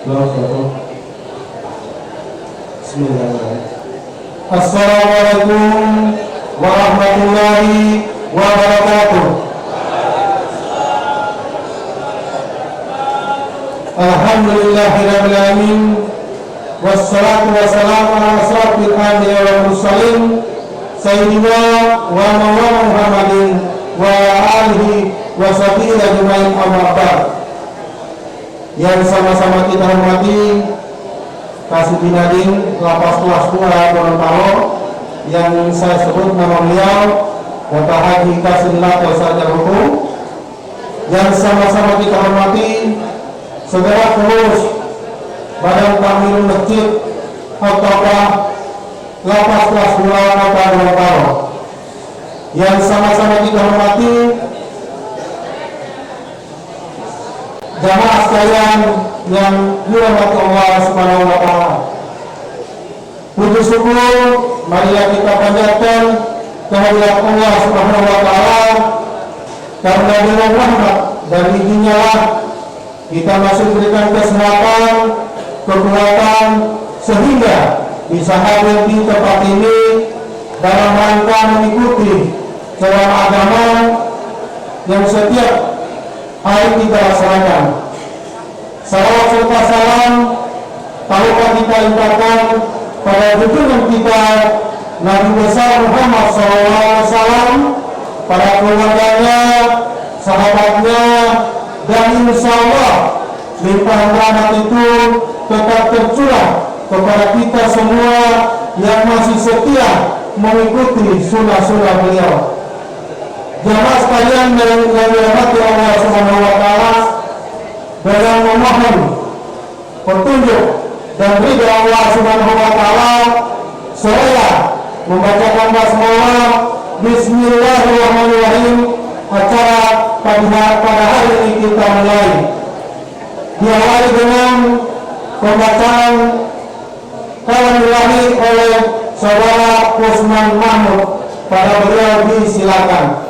Bismillahirrahmanirrahim. Assalamualaikum warahmatullahi wabarakatuh. Alhamdulillahirabbil alamin. Wassalatu wassalamu ala asyrafil anbiya'i wal mursalin sayyidina wa maulana Muhammadin wa alihi wa sahbihi ajmain, amma ba'd. Yang sama-sama kita hormati Kasih Binadin Lapas Kelas 2 Gorontalo, yang saya sebut nama beliau Bapak Haji Kasih Lato Sarjana Hukum. Yang sama-sama kita hormati saudara pengurus Badan Takmirul Masjid Al-Taqwa Lapas Kelas 2 Kota Gorontalo. Yang sama-sama kita hormati jamaah sekalian yang dirahmati Allah Subhanahu wa taala. Puji syukur marilah kita panjatkan kehadirat Allah Subhanahu wa taala, karena dengan rahmat dan izinnya lah kita masih diberikan kesehatan, kekuatan, sehingga bisa hadir di tempat ini dalam rangka mengikuti ceramah agama yang setiap hari kita laksanakan. Salawat serta salam tahulah kita limpahkan pada junjungan kita Nabi besar Muhammad SAW, para keluarganya, sahabatnya, dan insya Allah limpahan rahmat itu tetap tercurah kepada kita semua yang masih setia mengikuti sunnah-sunnah beliau. Jamaah sekalian yang dirahmati Allah Subhanahu wa taala, dengan memohon petunjuk dan ridha Allah Subhanahu wa taala, saya membacakan basmalah Bismillahirrahmanirrahim. Acara pada hari ini kita mulai. Diawali dengan pembacaan kalam ilahi oleh saudara Usman Mahmud. Pada beliau disilakan.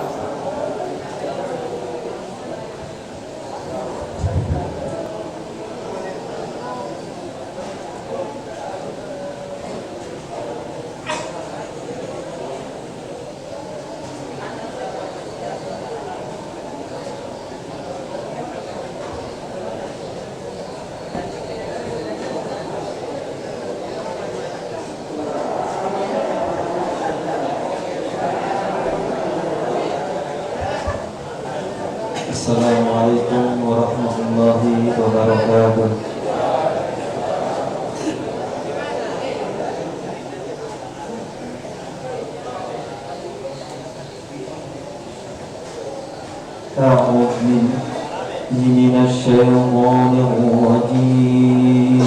Assalamualaikum warahmatullahi wabarakatuh. A'udzu billahi minasyaitonir rajim.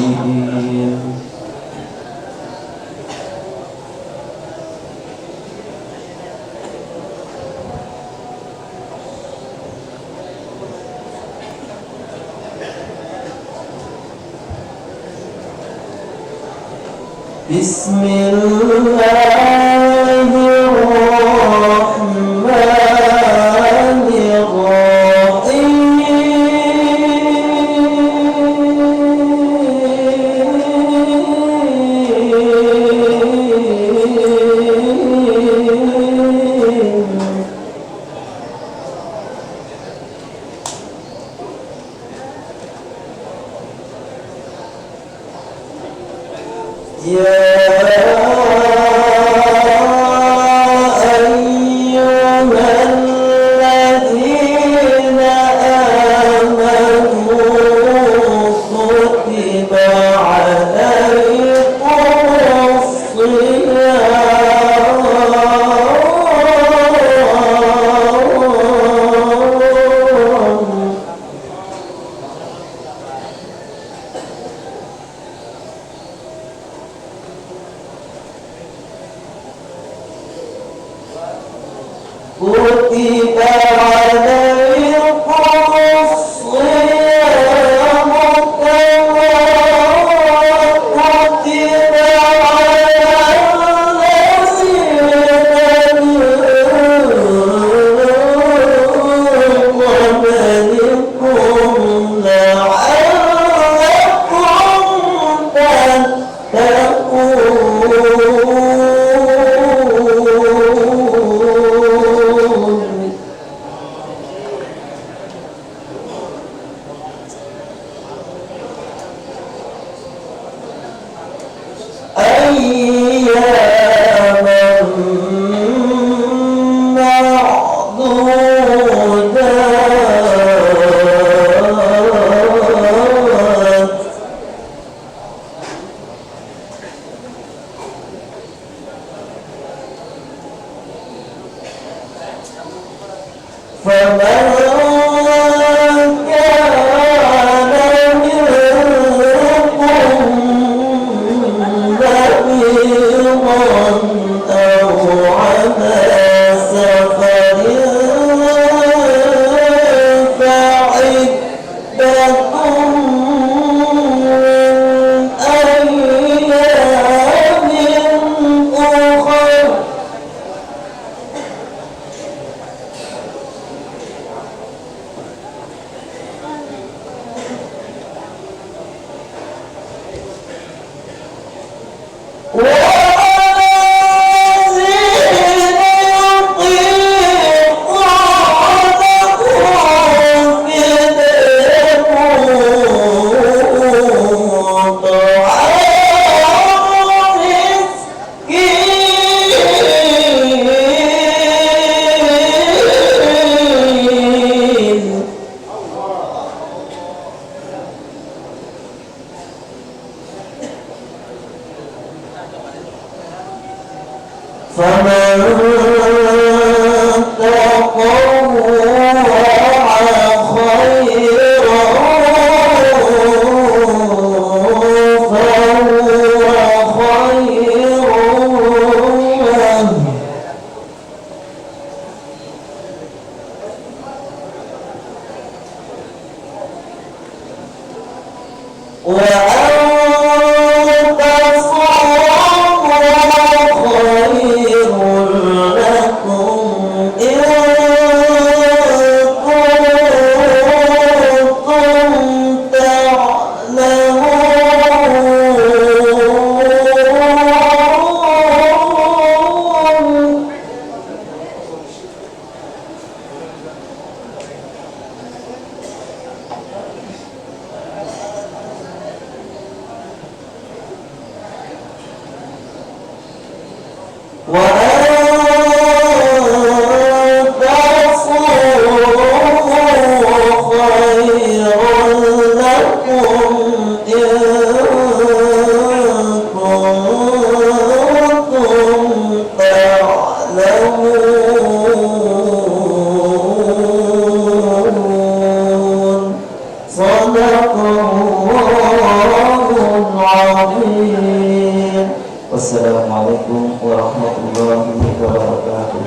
Wassalamualaikum warahmatullahi wabarakatuh.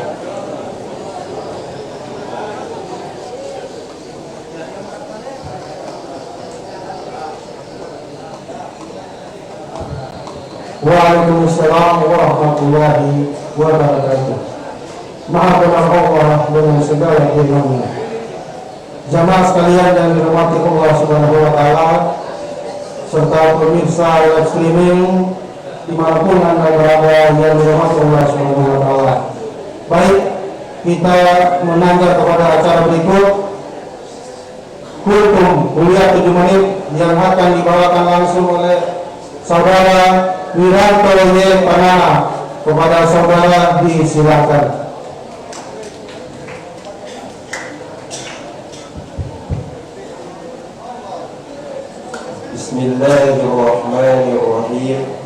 Waalaikumsalam warahmatullahi wabarakatuh. Maha benar Allah dengan segala firman-Nya. Jamaah sekalian yang dirahmati Allah Subhanahu wa taala serta pemirsa live streaming dimanapun Anda berada yang dirahmati Allah Subhanahu wa taala. Baik, kita menanggap kepada acara berikut kultum kuliah 7 menit yang akan dibawakan langsung oleh Saudara Wiranto Y. Panana. Kepada saudara disilakan. Bismillahirrahmanirrahim.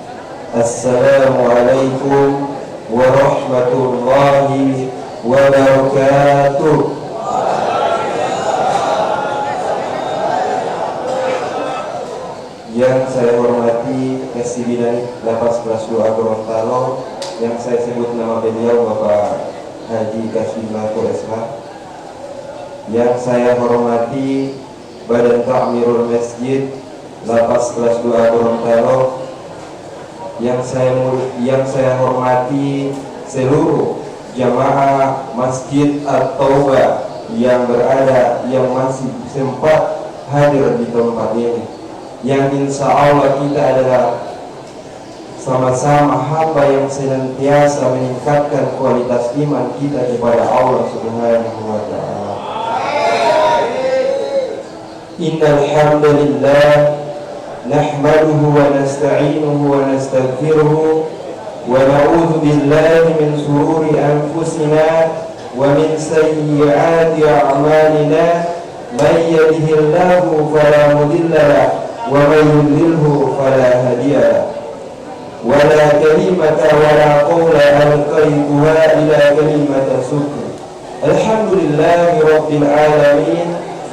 Assalamualaikum warahmatullahi wabarakatuh. Yang saya hormati Presiden Lapas Kelas 2 Gorontalo, yang saya sebut nama beliau Bapak Haji Kasbimatur SH. Yang saya hormati Badan Ta'mirul Masjid Lapas Kelas 2 Gorontalo. Yang saya hormati seluruh jamaah Masjid At-Taubah yang masih sempat hadir di tempat ini, yang insya Allah kita adalah sama-sama hamba yang senantiasa meningkatkan kualitas iman kita kepada Allah Subhanahu wa ta'ala. Innal hamdalillah nahmaduhu wa nasta'inuhu wa nastaghfiruhu ونعوذ بالله من شرور أنفسنا ومن سيئات أعمالنا من يهده الله فلا مضل له ومن يضلله فلا هادي له ولا كلمة ولا قول ألقيتها إلى كلمة شكر الحمد لله رب العالمين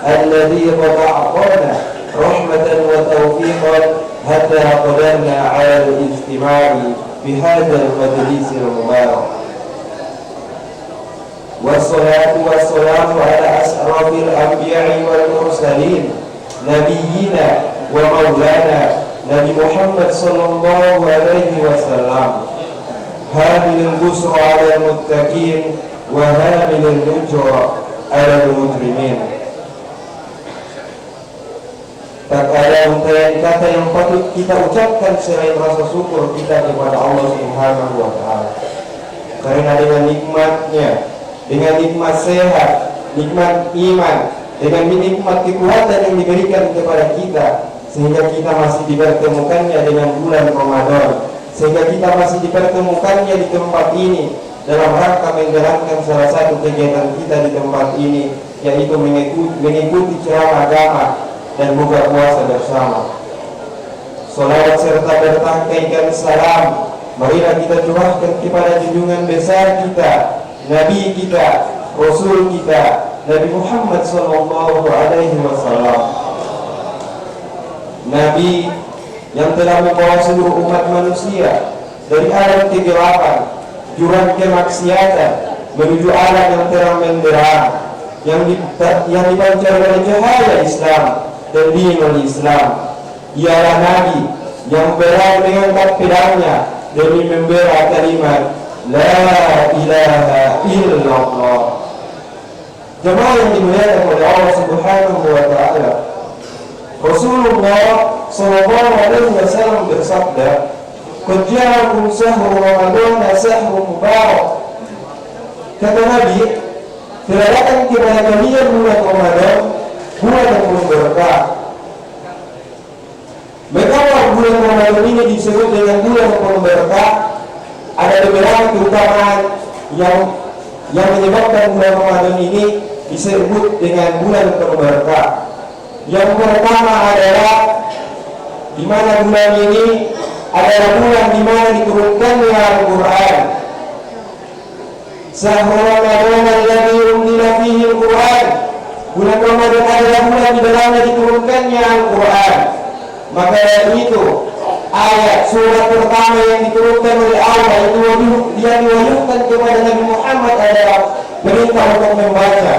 الذي قد أعطانا رحمة وتوفيقا حتى قدرنا على الاجتماع في هذا المجلس المبارك والصلاة والسلام على أشرف الأنبياء والمرسلين نبينا ومولانا نبي محمد صلى الله عليه وسلم هامل البشرى على المتقين وهامل النجوى على المجرمين. Tak ada kata yang patut kita ucapkan selain rasa syukur kita kepada Allah Subhanahu wa Ta'ala. Karena dengan nikmatnya, dengan nikmat sehat, nikmat iman, dengan nikmat kekuatan yang diberikan kepada kita, sehingga kita masih dipertemukannya dengan bulan Ramadan, sehingga kita masih dipertemukannya di tempat ini dalam rangka menjalankan salah satu kegiatan kita di tempat ini, yaitu mengikuti ceramah agama dan buka puasa bersama. Salawat serta bertangkaikan salam marilah kita curahkan kepada junjungan besar kita, Nabi kita, Rasul kita, Nabi Muhammad sallallahu alaihi wasallam. Nabi yang telah membawa seluruh umat manusia dari alam kegelapan, jurang kemaksiatan menuju alam yang terang benderang, yang dipancar oleh cahaya Islam dan dinul Islam. Ialah Nabi yang berani mengangkat pedangnya demi membela kalimat La ilaha illallah. Jemaah yang dimuliakan oleh Allah Subhanahu wa Ta'ala, Rasulullah sallallahu alaihi wasallam bersabda, "Qad ja'akum syahrul Ramadan syahrun mubarak." Kata Nabi, telah datang kepada kalian bulan Ramadan, bulan yang penuh berkah. Mengapa bulan Ramadan ini disebut dengan bulan yang penuh berkah? Ada beberapa keutamaan yang menyebabkan bulan Ramadan ini disebut dengan bulan penuh berkah. Yang pertama adalah di mana bulan ini adalah bulan di mana diturunkannya Al-Qur'an. Syahrul Ramadan alladzi unzila fihi Al-Qur'an. Bulan Ramadan adalah bulan di dalamnya diturunkannya Al-Quran. Maka dari itu ayat surat pertama yang diturunkan oleh Allah itu dia diwahyukan kepada Nabi Muhammad adalah perintah untuk membaca.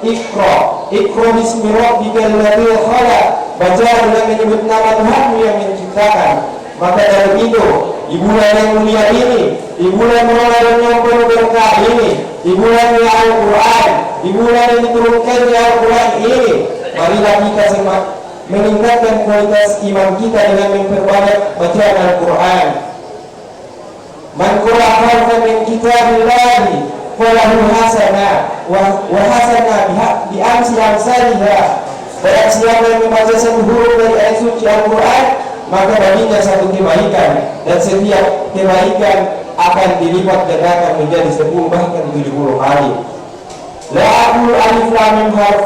Iqra bismi rabbikal ladzi khalaq. Baca dengan menyebut nama Tuhanmu yang menciptakan. Maka dari itu di bulan yang mulia ini, di bulan Ramadan yang penuh berkah ini, di bulan Al-Quran, di bulan yang diturunkannya Al-Quran ini, marilah kita meningkatkan kualitas iman kita dengan memperbanyak bacaan Al-Quran. Man qara'a harfan min kitabillahi falahu hasanah wa hasanah bi amsi amsalha. Barang siapa yang membaca satu huruf dari ayat suci Al-Quran, maka baginya satu kebaikan, dan setiap kebaikan akan dilipat gandakan menjadi 10 bahkan 70 kali. La aqulu alif lam mim harf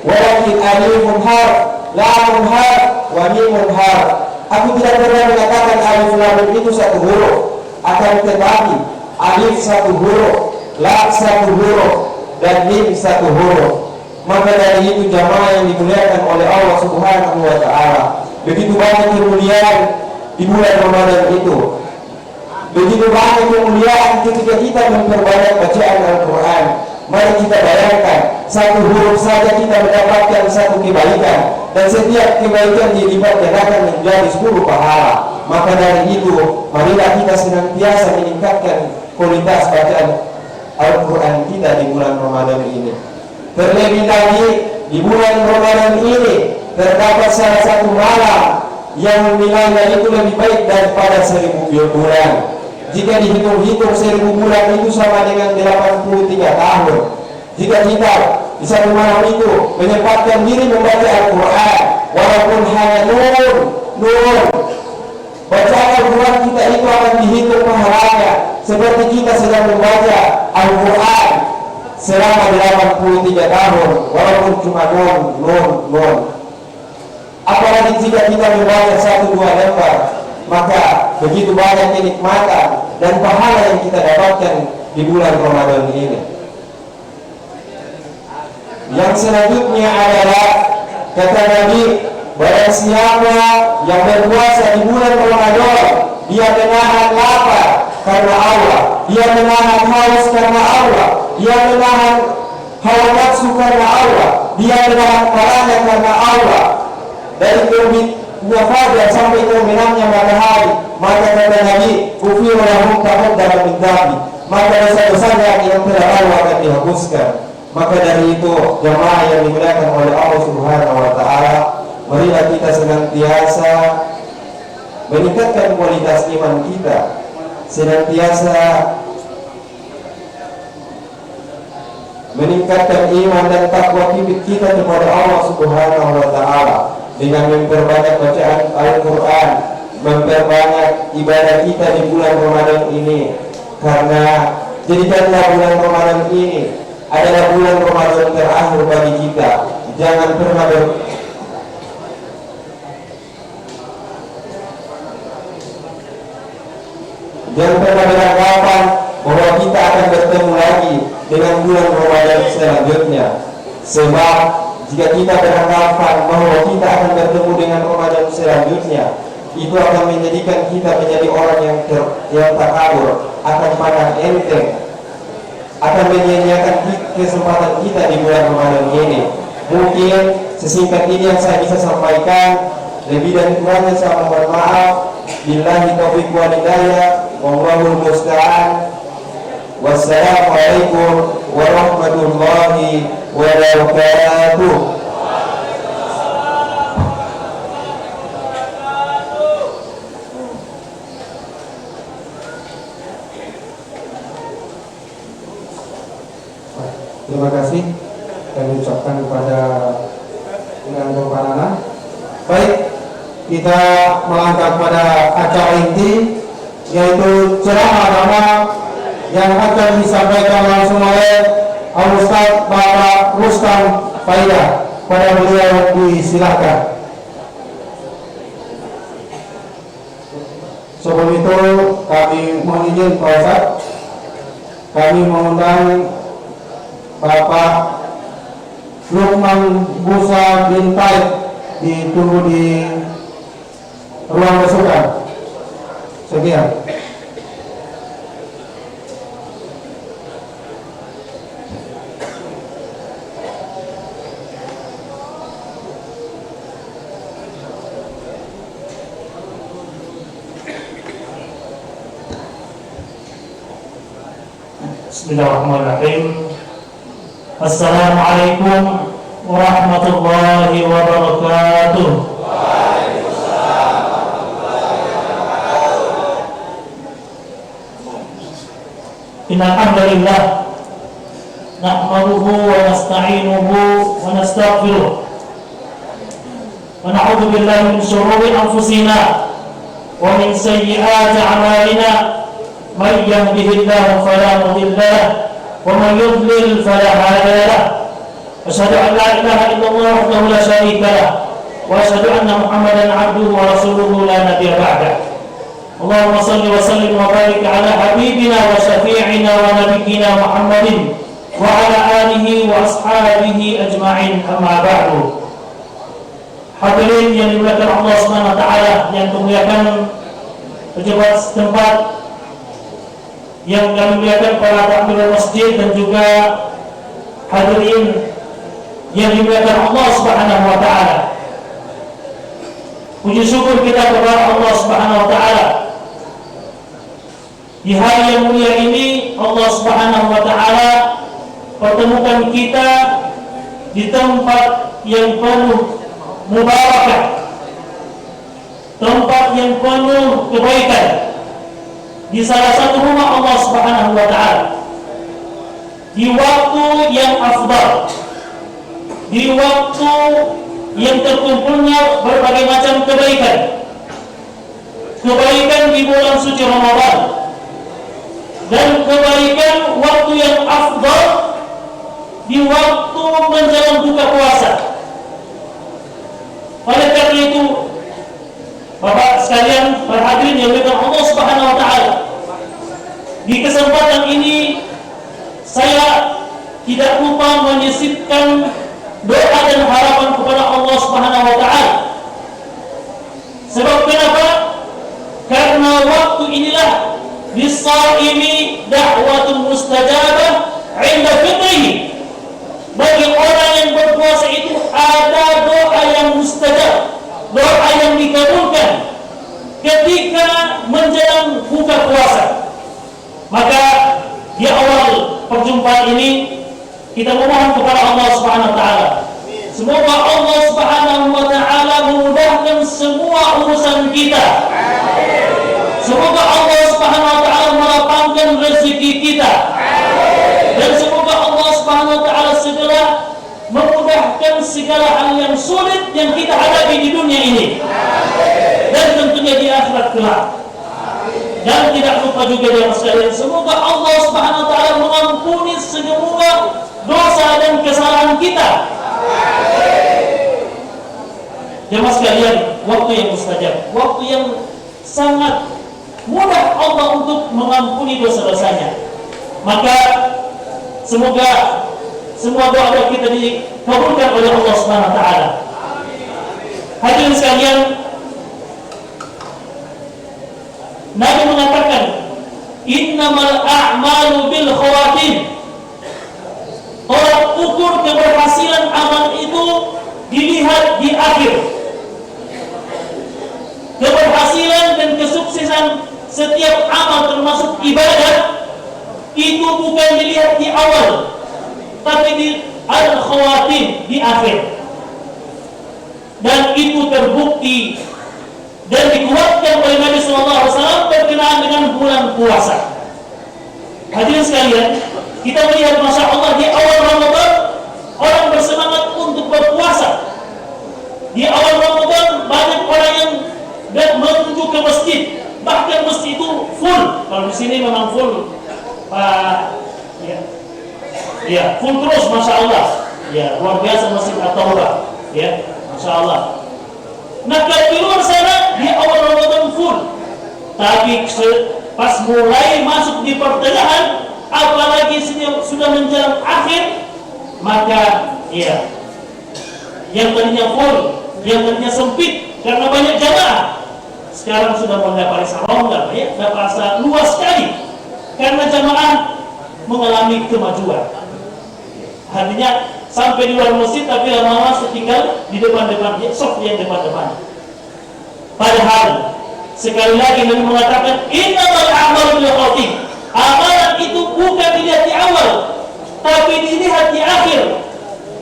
walakin alifun harf, lamun harf wa mimun harf. Aku tidak pernah mengatakan alif lam mim itu satu huruf, akan tetapi alif satu huruf, lam satu huruf, dan mim satu huruf. Maka dari itu jamaah yang dimuliakan oleh Allah Subhanahu wa Ta'ala, begitu banyak kemuliaan di bulan Ramadan itu. Begitu banyak kemuliaan ketika kita memperbanyak bacaan Al-Quran. Mari kita bayangkan, satu huruf saja kita mendapatkan satu kebaikan, dan setiap kebaikan dilipat gandakan menjadi 10 pahala. Maka dari itu, marilah kita senantiasa meningkatkan kualitas bacaan Al-Quran kita di bulan Ramadan ini. Terlebih lagi di bulan Ramadan ini terdapat salah satu malam yang nilainya itu lebih baik daripada 1000 bulan. Jika dihitung-hitung 1000 bulan itu sama dengan 83 tahun. Jika kita di satu malam itu menyempatkan diri membaca Al-Quran, walaupun hanya nur, bacaan Al-Quran kita itu akan dihitung seperti kita sedang membaca Al-Quran selama 83 tahun, walaupun cuma non. Apalagi jika kita membaca 1-2 lembar, maka begitu banyak kenikmatan dan pahala yang kita dapatkan di bulan Ramadan ini. Yang selanjutnya adalah kata Nabi, barang siapa yang berpuasa di bulan Ramadan, dia menahan lapar karena Allah, dia menahan haus karena Allah, dia menahan hawa nafsu karena Allah, dia menahan parahnya karena Allah, dari terbitnya fajar sampai terbenamnya matahari, maka kata Nabi, kufiru lahum taqaddama min dhanbi, maka dosa-dosanya yang telah lalu akan dihapuskan. Maka dari itu, jamaah yang dimuliakan oleh Allah Subhanahu wa taala, marilah kita senantiasa meningkatkan kualitas iman kita, senantiasa meningkatkan iman dan takwa kita kepada Allah Subhanahu wa taala dengan memperbanyak bacaan Al-Qur'an, memperbanyak ibadah kita di bulan Ramadan ini. Karena jadikanlah bulan Ramadan ini adalah bulan Ramadan terakhir bagi kita. Jangan pernah beranggapan bahwa kita akan bertemu lagi dengan bulan Ramadan selanjutnya. Sebab jika kita beranggapan bahwa kita akan bertemu dengan Ramadan selanjutnya, itu akan menjadikan kita menjadi orang yang takabur, akan pandang enteng, akan menyia-nyiakan kesempatan kita di bulan Ramadan ini. Mungkin sesingkat ini yang saya bisa sampaikan. Lebih dan kurangnya saya mohon maaf. Billahi taufiq wal hidayah, wallahul musta'an. Wassalamualaikum warahmatullahi wabarakatuh. Terima kasih kami ucapkan kepada pengantar Panana. Baik, kita melangkah pada acara inti, yaitu ceramah agama yang akan disampaikan langsung oleh Al-Ustaz Bapak Rustam Faidah. Pada beliau disilakan. Sebelum itu kami mohon izin Pak Ustaz, kami mengundang Bapak Lukman Musa bin Taib ditunggu di ruang bersukan. Sekian. Bismillahirrahmanirrahim. Assalamualaikum warahmatullahi wabarakatuh. Innal hamdalillah nahmaduhu wa nasta'inuhu wa nastaghfiruh wa na'udzu billahi min shururi anfusina wa min sayyiati a'malina. Man yahdihillahu fala mudilla lahu wa man yudlil fala hadiya lahu. Asyhadu an la ilaha illallah wahdahu la syarika lahu wa asyhadu anna Muhammadan 'abduhu wa rasuluhu la nabiyya ba'dahu. Allahumma shalli wa sallim wa barik ala habibina wa syafi'ina wa nabiyyina Muhammadin wa ala alihi wa ashabihi ajma'in, amma ba'du. Hadirin yang dimuliakan Allah Subhanahu wa taala, yang dimuliakan pejabat setempat, yang kami muliakan para takmir masjid, dan juga hadirin yang dimuliakan Allah Subhanahu wa taala. Puji syukur kita kepada Allah Subhanahu wa taala. Di hari yang mulia ini Allah Subhanahu wa taala pertemukan kita di tempat yang penuh mubarakah, tempat yang penuh kebaikan, di salah satu rumah Allah Subhanahu wa taala, di waktu yang afdal, di waktu yang terkumpulnya berbagai macam kebaikan di bulan suci Ramadan, dan kebaikan waktu yang afdal di waktu menjelang buka puasa. Oleh karena itu, Bapak sekalian, para hadirin yang dimuliakan Allah Subhanahu wa taala, di kesempatan ini saya tidak lupa menyisipkan doa dan harapan kepada Allah Subhanahu wa taala. Sebab kenapa? Karena waktu inilah lis-shaimi da'watun mustajabah 'inda fitrihi. Bagi orang yang berpuasa itu ada doa yang mustajab, doa yang dikabulkan ketika menjelang buka puasa. Maka di awal perjumpaan ini kita memohon kepada Allah Subhanahu wa taala, semoga Allah Subhanahu wa taala memudahkan semua urusan kita. Semoga Allah Subhanahu wa taala melapangkan rezeki kita. Dan semoga Allah Subhanahu wa taala segera memudahkan segala hal yang sulit yang kita hadapi di dunia ini. Dan tentunya di akhirat kelak. Dan tidak lupa juga jemaah sekalian, semoga Allah Subhanahu wa taala mengampuni semua dosa dan kesalahan kita. Jemaah sekalian, waktu yang mustajab, waktu yang sangat mudah Allah untuk mengampuni dosa-dosanya. Maka semoga semua doa kita dikabulkan oleh Allah Subhanahu wa taala. Hadirin sekalian, Nabi mengatakan, innamal a'malu bil khawatim. Tolak ukur keberhasilan amal itu dilihat di akhir. Keberhasilan dan kesuksesan setiap amal termasuk ibadah itu bukan dilihat di awal, tapi di al-khawatim, di akhir. Dan itu terbukti dan dikuatkan oleh Nabi SAW berkenaan dengan bulan puasa. Hadirin sekalian, kita melihat Masya Allah di awal Ramadan orang bersemangat untuk berpuasa. Di awal Ramadan banyak orang yang menuju ke masjid, bahkan masjid itu full. Kalau di sini memang full, ya full terus, Masya Allah. Ya, luar biasa Masjid At-Taubah. Ya, Masya Allah. Nah, kalau di luar sana di awal Ramadan full, tapi pas mulai masuk di pertengahan, apalagi sudah menjelang akhir, maka ya yang tadinya full, yang tadinya sempit karena banyak jamaah, sekarang sudah mulai parasa rongga, ya, sudah parasa luas sekali karena jamaah mengalami kemajuan. Artinya sampai di luar masjid, tapi lama-lama setinggal di depan-depan, ya, soft yang depan-depan. Padahal sekali lagi Nabi mengatakan, innamal a'malu bil khawatim. Amalan itu bukan dilihat di awal, tapi dilihat di akhir.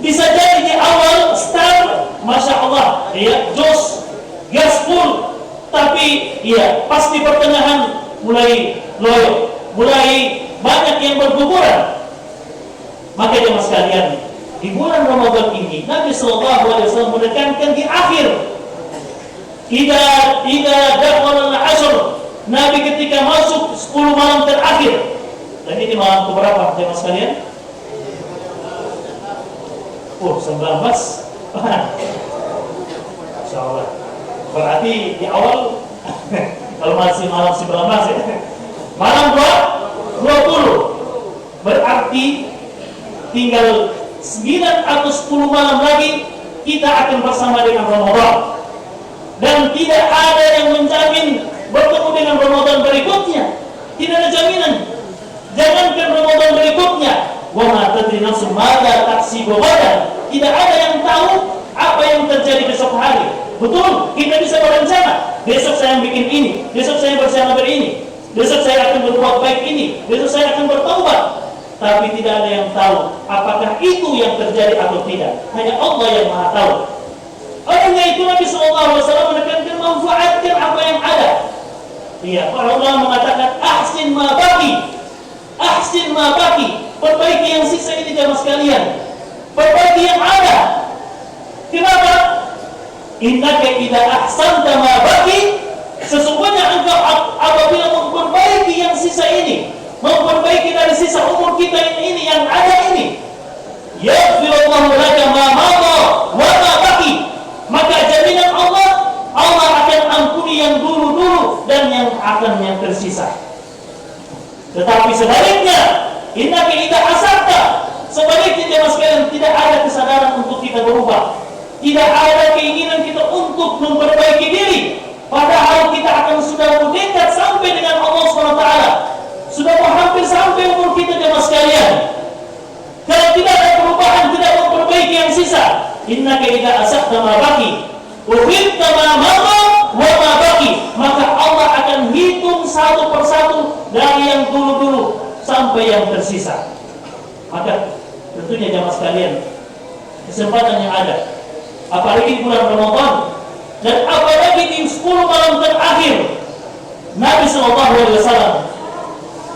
Bisa jadi di awal start, Masya Allah, ya, jos, gas full, tapi ya pas di pertengahan mulai loyo, mulai banyak yang berguguran. Maka jemaah sekalian, di bulan Ramadan ini Nabi SAW menekankan di akhir. Idza dakhala al-ashr, Nabi ketika masuk 10 malam terakhir. Dan ini malam keberapa jemaah sekalian? 19. Insyaallah. Berarti di awal kalau masih malam 19 ya. Malam 20. Berarti tinggal 9 atau 10 malam lagi kita akan bersama dengan Ramadan. Dan tidak ada yang menjamin bertemu dengan Ramadan berikutnya. Tidak ada jaminan. Jangankan Ramadan berikutnya, wa ma tadri nafsun madza taksibu ghadan. Tidak ada yang tahu apa yang terjadi besok hari. Betul, kita bisa berencana. Besok saya bikin ini, besok saya bersama berini, besok saya akan berbuat baik ini, besok saya akan bertaubat. Tapi tidak ada yang tahu apakah itu yang terjadi atau tidak. Hanya Allah yang Maha tahu. Olehnya itu Nabi SAW menekankan manfaatkan apa yang ada. Iya, para ulama mengatakan ahsin ma baqi. Ahsin ma baqi. Perbaiki yang sisa ini jamaah sekalian. Perbaiki yang ada. Kenapa? Innaka idza ahsanta ma baqi, sesungguhnya engkau apabila memperbaiki yang sisa ini, tersisa umur kita ini yang ada ini. Yaghfirullahu laka ma madha wa ma baqi. Maka jaminan Allah akan ampuni yang dulu-dulu dan yang tersisa. Tetapi sebaliknya, innaka idza asarta, sebaliknya jemaah sekalian, tidak ada kesadaran untuk kita berubah. Tidak ada keinginan kita untuk memperbaiki diri. Padahal kita akan sudah mendekat sampai dengan Allah SWT. Sudah hampir sampai umur kita jemaah sekalian. Kalau tidak ada perubahan, tidak memperbaiki yang sisa, innaka idza asarta ma baqi ukhidta ma madha wa ma baqi, maka Allah akan hitung satu persatu dari yang dulu-dulu sampai yang tersisa. Maka tentunya jamaah sekalian, kesempatan yang ada, apalagi di bulan Ramadan dan apalagi di 10 malam terakhir, Nabi SAW,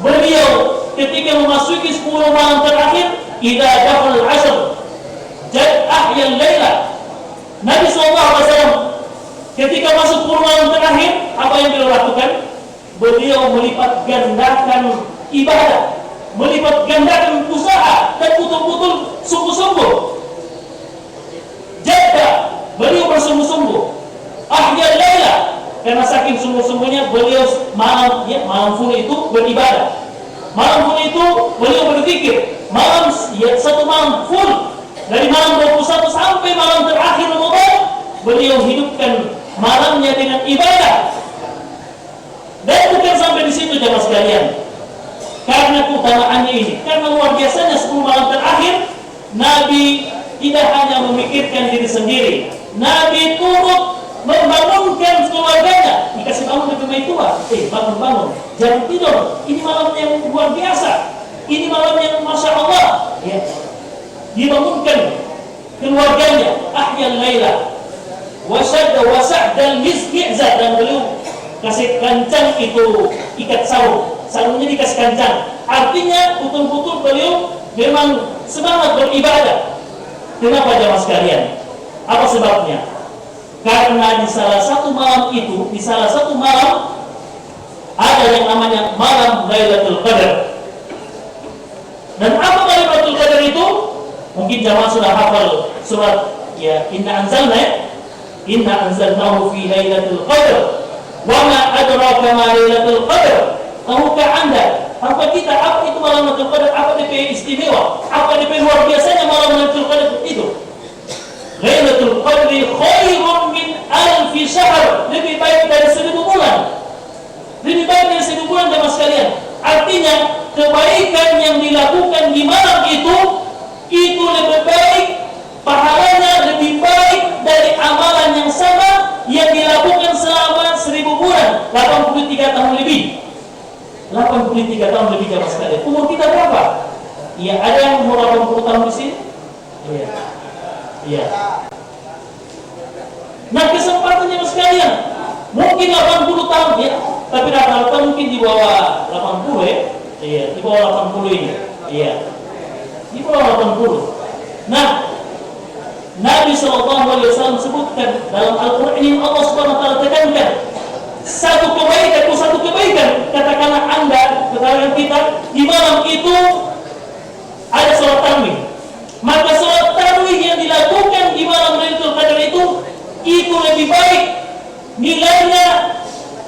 beliau ketika memasuki 10 malam terakhir, idza dakhala al-'ashr jad ahya al-laila, Nabi SAW ketika masuk 10 malam terakhir, apa yang beliau lakukan? Beliau melipat gandakan ibadah, melipat gandakan usaha, dan betul-betul sungguh-sungguh. Jadda, beliau bersungguh-sungguh. Ahya laila, karena saking sungguh-sungguhnya beliau malam full itu beribadah. Malam full itu beliau berzikir. Satu malam full, dari malam 21 sampai malam terakhir Ramadan, beliau hidupkan malamnya dengan ibadah. Dan bukan sampai di situ jemaah sekalian. Karena keutamaannya ini, karena luar biasanya 10 malam terakhir, Nabi tidak hanya memikirkan diri sendiri. Nabi turut membangunkan keluarganya. Dikasih bangun ke pemain tua, bangun-bangun, jangan tidur. Ini malam yang luar biasa. Ini malam yang Masya Allah. Ya. Dibangunkan keluarganya. Ahyal laila wasa'dal mizmi'zah, dan beliau kasih kancang itu ikat sarungnya dikasih kancang. Artinya betul-betul beliau memang semangat beribadah. Kenapa jemaah sekalian? Apa sebabnya? Karena di salah satu malam itu, di salah satu malam ada yang namanya malam Lailatul Qadar. Dan apa Lailatul Qadar itu? Mungkin jemaah sudah hafal surat Inna anzalnahu fi Lailatul Qadar. Wa ma adraka ma Lailatul Qadar. Tahukah Anda, tanpa kita, apa itu malam Lailatul Qadar? Apa DP istimewa? Apa DP luar biasanya malam Lailatul Qadar itu? Lailatul Qadri khairun min alfi syahr, lebih baik dari 1000 bulan. Lebih baik dari 1000 bulan jemaah sekalian. Artinya kebaikan yang dilakukan di malam itu lebih baik, pahalanya lebih baik dari amalan yang sama yang dilakukan selama 1000 bulan, 83 tahun lebih. 83 tahun lebih jemaah sekalian. Umur kita berapa? Iya, ada yang umur 80 tahun di sini? Iya. Iya. Nah, kesempatan jemaah sekalian, mungkin 80 tahun ya, tapi rata-rata mungkin di bawah 80 ya. Iya, di bawah 80 ini. Iya. Di bawah 80. Nah, Nabi SAW sebutkan dalam Al-Quran ini, Allah SWT tekankan satu kebaikan, katakanlah Anda, katakan kita, di malam itu ada sholat tarawih. Maka sholat tarawih yang dilakukan di malam Lailatul Qadar itu lebih baik, nilainya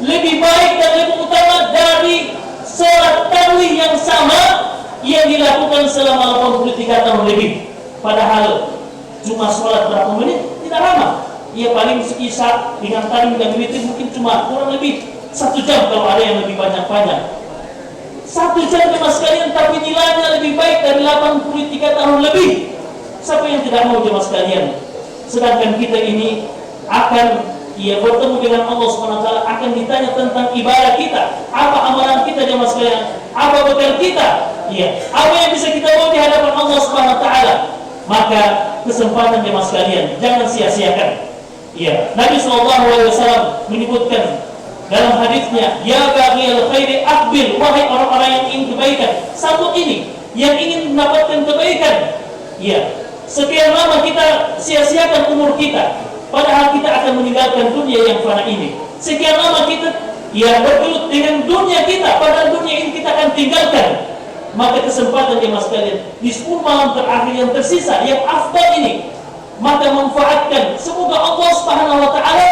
lebih baik dan lebih utama dari sholat tarawih yang sama yang dilakukan selama 83 tahun lebih. Padahal cuma sholat berapa menit, tidak lama. Ia paling isya dengan tarawih dan witir mungkin cuma kurang lebih 1 jam kalau ada yang lebih banyak-banyak. 1 jam jemaah sekalian, tapi nilainya lebih baik dari 83 tahun lebih. Siapa yang tidak mau jemaah sekalian? Sedangkan kita ini akan bertemu dengan Allah SWT, akan ditanya tentang ibadah kita, apa amalan kita jemaah sekalian, apa bekal kita, apa yang bisa kita bawa di hadapan Allah SWT. Maka kesempatan jemaah sekalian jangan sia-siakan. Nabi SAW menyebutkan dalam hadisnya, ya baghiyal khairi aqbil, wahai orang-orang yang ingin kebaikan, satu ini yang ingin mendapatkan kebaikan. Sekian lama kita sia-siakan umur kita, padahal kita akan meninggalkan dunia yang fana ini. Sekian lama kita bergelut dengan dunia kita, padahal dunia ini kita akan tinggalkan. Maka kesempatan jemaah sekalian di 10 malam terakhir yang tersisa, yang afdal ini, maka manfaatkan. Semoga Allah Subhanahu wa taala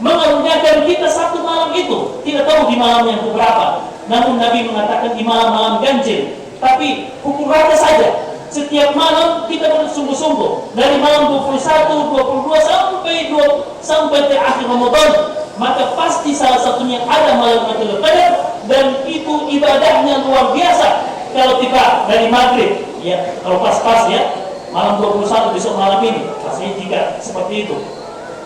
mengaruniakan kita satu malam itu. Tidak tahu di malam yang keberapa. Namun Nabi mengatakan di malam-malam ganjil. Tapi pukul rata saja. Setiap malam kita bersungguh-sungguh dari malam 21, 22 sampai akhir Ramadan, maka pasti salah satunya ada malam Lailatul Qadar, dan itu ibadahnya luar biasa. Kalau tiba dari maghrib, ya kalau pas-pas ya malam 21 besok malam ini, pasti jika seperti itu,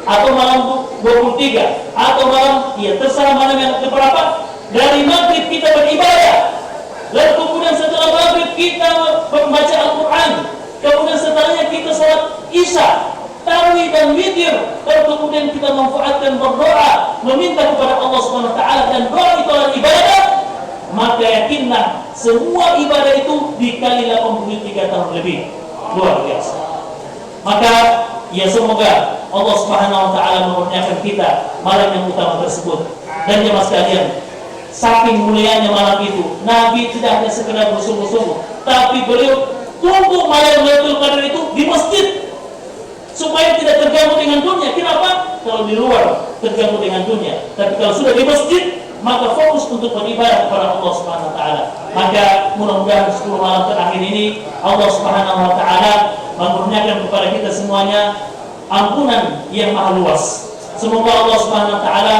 atau malam 23, atau malam ya terserah malam yang keberapa, dari maghrib kita beribadah. Lalu kemudian setelah maghrib kita membaca Al-Quran, kemudian setelahnya kita sholat isya, tarawih dan witir, lalu kemudian kita manfaatkan berdoa, meminta kepada Allah Subhanahu Wa Taala, dan doa itu adalah ibadah. Maka yakinlah semua ibadah itu dikali 83 tahun lebih, luar biasa. Maka ya semoga Allah Subhanahu Wa Taala menurunkan kita malam yang utama tersebut. Dan jemaah sekalian, saking mulianya malam itu, Nabi tidak hanya sekedar bersungguh-sungguh, tapi beliau tunggu malam Lailatul Qadar itu di masjid supaya tidak terganggu dengan dunia. Kenapa? Kalau di luar terganggu dengan dunia, tapi kalau sudah di masjid, maka fokus untuk beribadah kepada Allah Subhanahu wa taala. Maka mudah-mudahan 10 malam terakhir ini Allah Subhanahu wa taala menurunkan kepada kita semuanya ampunan yang maha luas. Semoga Allah Subhanahu wa taala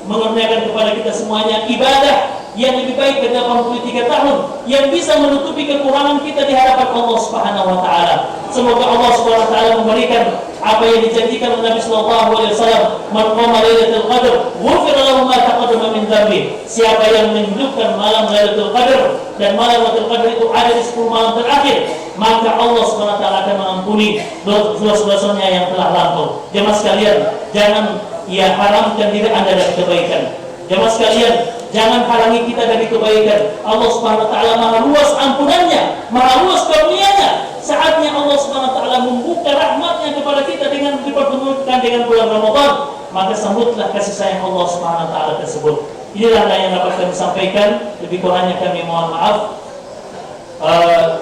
menurunkan kepada kita semuanya ibadah yang lebih baik dari 83 tahun, yang bisa menutupi kekurangan kita di hadapan Allah Subhanahu wa taala. Semoga Allah Subhanahu wa taala memberikan apa yang dijanjikan oleh Nabi sallallahu alaihi wasallam, "Man qama lailatul qadar, ghufira lahu ma taqaddama min dhanbi." Siapa yang menghidupkan malam Lailatul Qadar, dan malam Lailatul Qadar itu ada di 10 malam terakhir, maka Allah Subhanahu wa taala akan mengampuni dosa-dosanya yang telah lampau. Jemaah sekalian, jangan haramkan diri Anda dari kebaikan. Jemaah sekalian, jangan halangi kita dari kebaikan. Allah Subhanahu wa taala maha luas ampunannya, maha luas karunia-Nya. Saatnya Allah Subhanahu wa taala membuka rahmat-Nya kepada kita dengan dipertemukan dengan bulan Ramadan, maka sambutlah kasih sayang Allah Subhanahu wa taala tersebut. Inilah yang dapat kami sampaikan. Lebih kurangnya kami mohon maaf.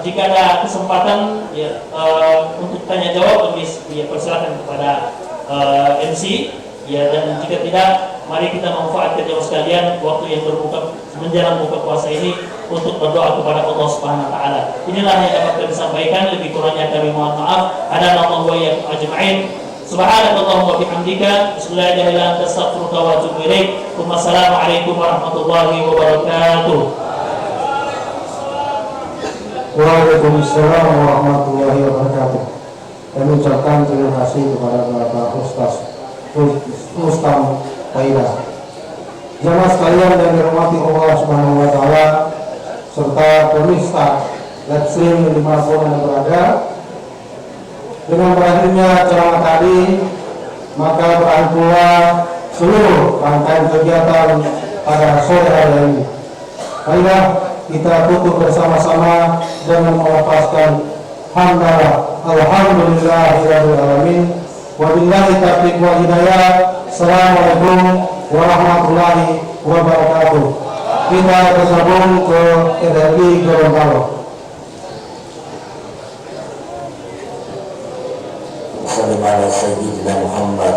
Jika ada kesempatan untuk tanya jawab, kami persilakan kepada MC. Dan jika tidak, mari kita manfaatkan jemaah sekalian waktu yang berbuka menjelang buka puasa ini untuk berdoa kepada Allah Subhanahu wa taala. Inilah yang dapat kami sampaikan. Lebih kurangnya kami mohon maaf. Hadanallahu wa iyyakum ajma'in. Subhanakallahumma wa bihamdika, asyhadu an la ilaha illa anta, astaghfiruka wa atubu ilaik. Wassalamualaikum warahmatullahi wabarakatuh. Waalaikumsalam warahmatullahi wabarakatuh. Kami ucapkan terima kasih kepada Bapak Ustaz Rustam Faidah. Jamaah sekalian yang dirahmati Allah Subhanahu wa taala, serta pemirsa live stream dimanapun Anda berada, dengan berakhirnya ceramah tadi, maka berakhir pula seluruh rangkaian kegiatan pada sore hari ini. Marilah kita tutup bersama-sama dengan melepaskan hamdalah alhamdulillahirabbil alamin. Wabillahi taufiq wal hidayah. Assalamualaikum warahmatullahi wabarakatuh. Kita bersambung ke RRI Gorontalo. Sallallahu alaihi wasallam Muhammad